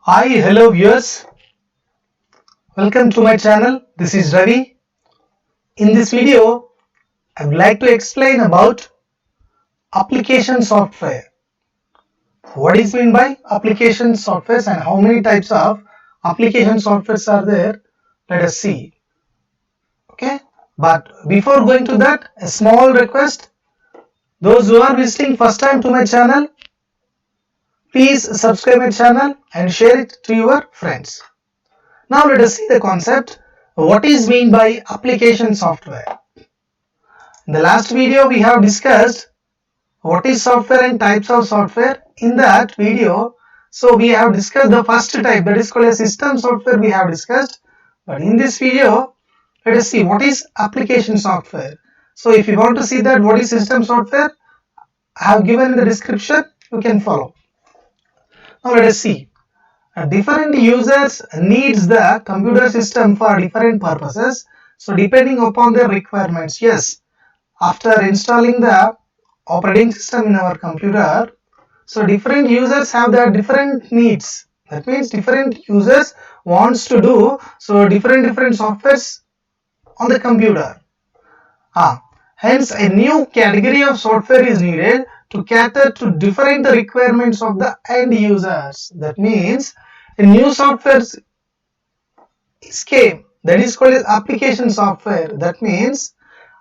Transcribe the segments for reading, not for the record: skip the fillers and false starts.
Hi, hello viewers. Welcome to my channel. This is Ravi. In this video, I would like to explain about application software. What is meant by application softwares and how many types of application softwares are there? Let us see. Okay. But before going to that, a small request. Those who are visiting first time to my channel, please subscribe my channel and share it to your friends. Now let us see the concept. What is meant by application software? In the last video we have discussed what is software and types of software. In that video, so we have discussed the first type, that is called a system software we have discussed. But in this video, let us see what is application software. So if you want to see that what is system software, I have given in the description, you can follow. Now let us see. Different users needs the computer system for different purposes. So depending upon their requirements, yes, after installing the operating system in our computer, so different users have their different needs. That means different users wants to do so different softwares on the computer. Hence a new category of software is needed to cater to different requirements of the end users. That means a new software came, that is called as application software. That means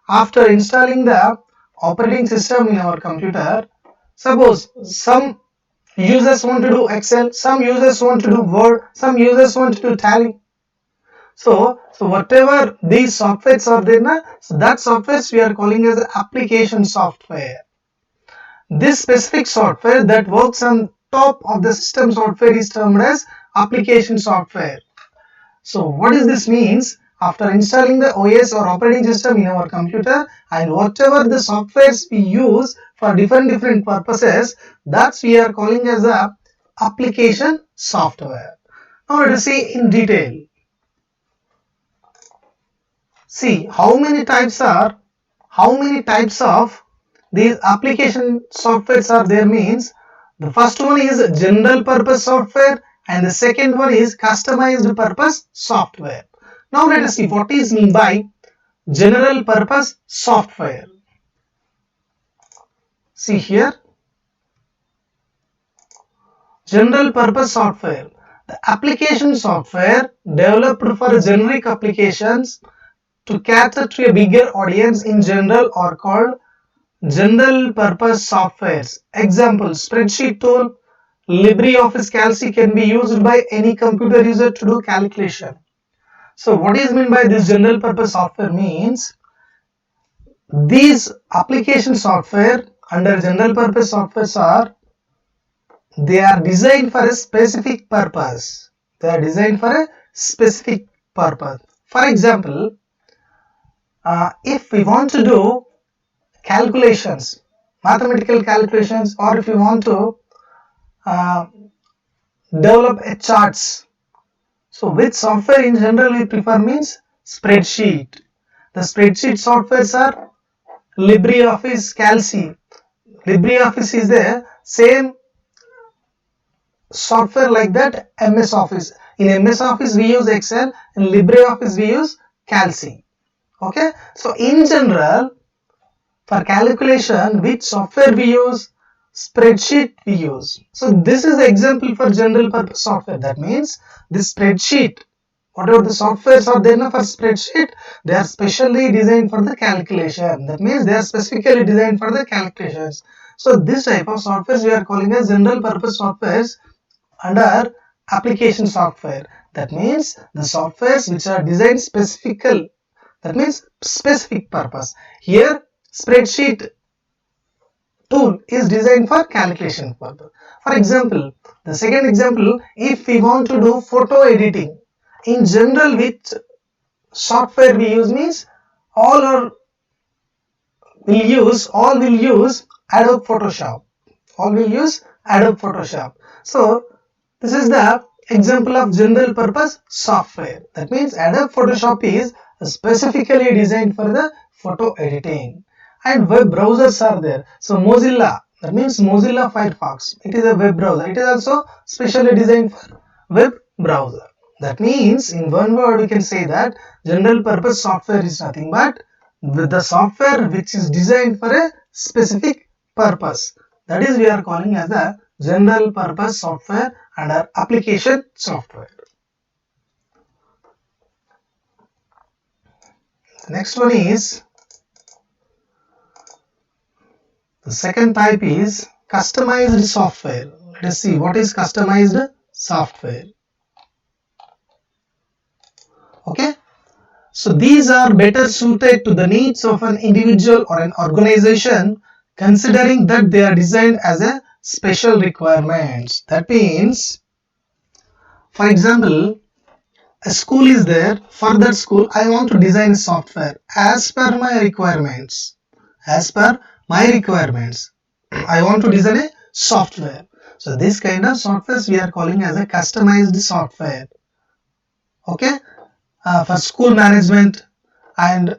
after installing the operating system in our computer, suppose some users want to do Excel, some users want to do Word, some users want to do Tally. So whatever these softwares are there, so that softwares we are calling as application software. This specific software that works on top of the system software is termed as application software. So what does this means? After installing the OS or operating system in our computer, and whatever the softwares we use for different purposes, that's we are calling as a application software. Now let us see in detail. See how many types of these application softwares are there means. The first one is general purpose software and the second one is customized purpose software. Now let us see what is meant by general purpose software. See here, general purpose software. The application software developed for generic applications to cater to a bigger audience in general are called general purpose softwares. Example, spreadsheet tool, LibreOffice Calc can be used by any computer user to do calculation. So what is meant by this general purpose software means, these application software under general purpose softwares they are designed for a specific purpose. They are designed for a specific purpose. For example, if we want to do calculations, mathematical calculations, or if you want to develop a charts, so which software in general we prefer means spreadsheet. The spreadsheet softwares are LibreOffice Calc. LibreOffice is the same software like that MS Office. In MS Office we use Excel, in LibreOffice we use Calc. Okay, so in general for calculation which software we use? Spreadsheet we use. So this is the example for general purpose software. That means this spreadsheet, whatever the softwares are there for spreadsheet, they are specially designed for the calculation. That means they are specifically designed for the calculations. So this type of softwares we are calling as general purpose softwares under application software. That means the softwares which are designed specifically, that means specific purpose. Here spreadsheet tool is designed for calculation purpose. For example, the second example, if we want to do photo editing, in general which software we use means all will use Adobe Photoshop. All will use Adobe Photoshop. So this is the example of general purpose software. That means Adobe Photoshop is specifically designed for the photo editing. And web browsers are there. So Mozilla, that means Mozilla Firefox, it is a web browser. It is also specially designed for web browser. That means in one word we can say that general purpose software is nothing but with the software which is designed for a specific purpose. That is we are calling as the general purpose software under application software. The next one is, the second type is customized software. Let us see what is customized software. Okay, so these are better suited to the needs of an individual or an organization, considering that they are designed as a special requirements. That means, for example, a school is there. For that school, I want to design a software as per my requirements. As per my requirements, I want to design a software. So this kind of softwares we are calling as a customized software. Okay, for school management and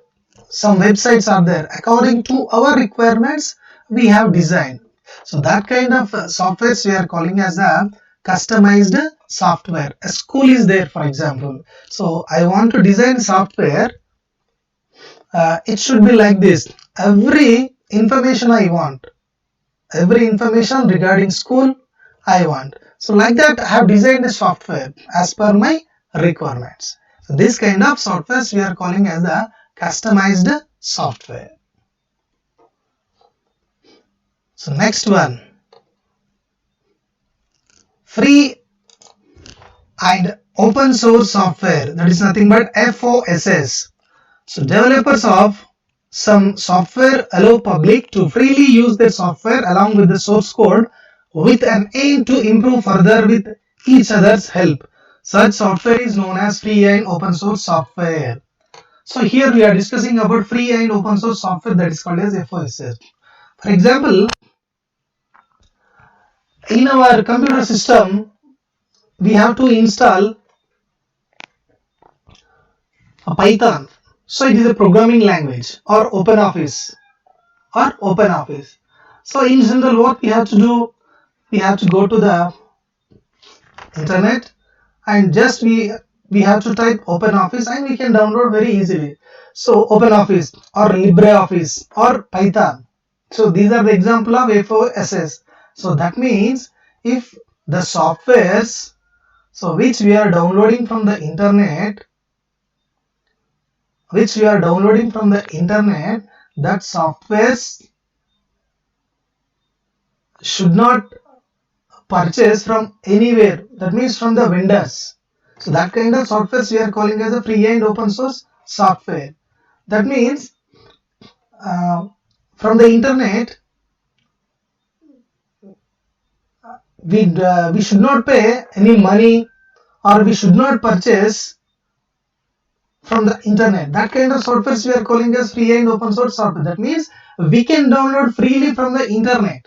some websites are there. According to our requirements, we have designed. So that kind of softwares we are calling as a customized software. A school is there, for example. So I want to design software. It should be like this. Every information I want, every information regarding school I want. So like that I have designed a software as per my requirements. So this kind of softwares we are calling as the customized software. So next one, free and open source software, that is nothing but FOSS. So developers of some software allow public to freely use their software along with the source code with an aim to improve further with each other's help. Such software is known as free and open source software. So here we are discussing about free and open source software, that is called as FOSS. For example, in our computer system, we have to install a Python. So it is a programming language, or OpenOffice. So in general, what we have to do, we have to go to the internet and just we have to type OpenOffice and we can download very easily. So OpenOffice or LibreOffice or Python. So these are the example of FOSS. So that means if the softwares so which we are downloading from the internet, that softwares should not purchase from anywhere, that means from the vendors. So that kind of softwares we are calling as a free and open source software. That means from the internet we should not pay any money or we should not purchase from the internet. That kind of softwares we are calling as free and open source software. That means we can download freely from the internet.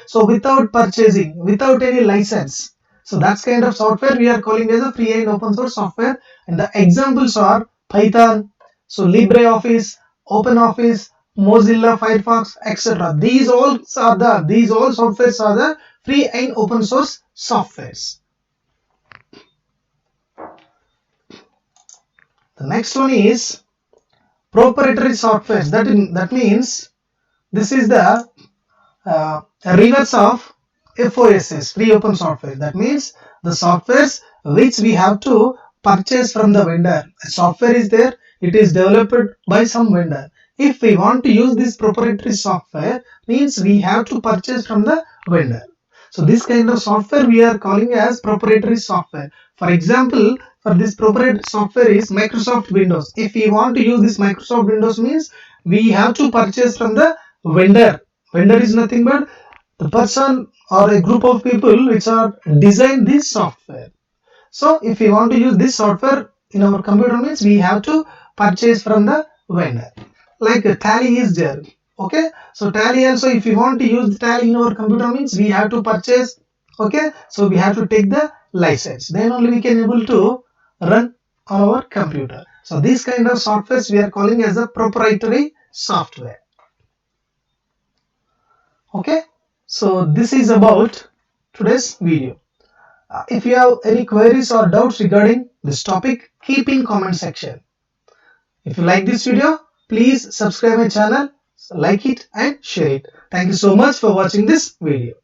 So without purchasing, without any license. So that's kind of software we are calling as a free and open source software. And the examples are Python, so LibreOffice, OpenOffice, Mozilla, Firefox, etc. These all softwares are the free and open source softwares. The next one is proprietary softwares. That means this is the reverse of FOSS, free open software. That means the softwares which we have to purchase from the vendor. A software is there, it is developed by some vendor. If we want to use this proprietary software, means we have to purchase from the vendor. So this kind of software we are calling as proprietary software. For example, for this proprietary software is Microsoft Windows. If we want to use this Microsoft Windows, means we have to purchase from the vendor. Vendor is nothing but the person or a group of people which are design this software. So if we want to use this software in our computer, means we have to purchase from the vendor. Like Tally is there. Okay, so Tally also, if you want to use the Tally in our computer, means we have to purchase. Okay, so we have to take the license, then only we can able to run on our computer. So these kind of softwares we are calling as a proprietary software. Okay, so this is about today's video. If you have any queries or doubts regarding this topic, keep in comment section. If you like this video, please subscribe my channel, like it and share it. Thank you so much for watching this video.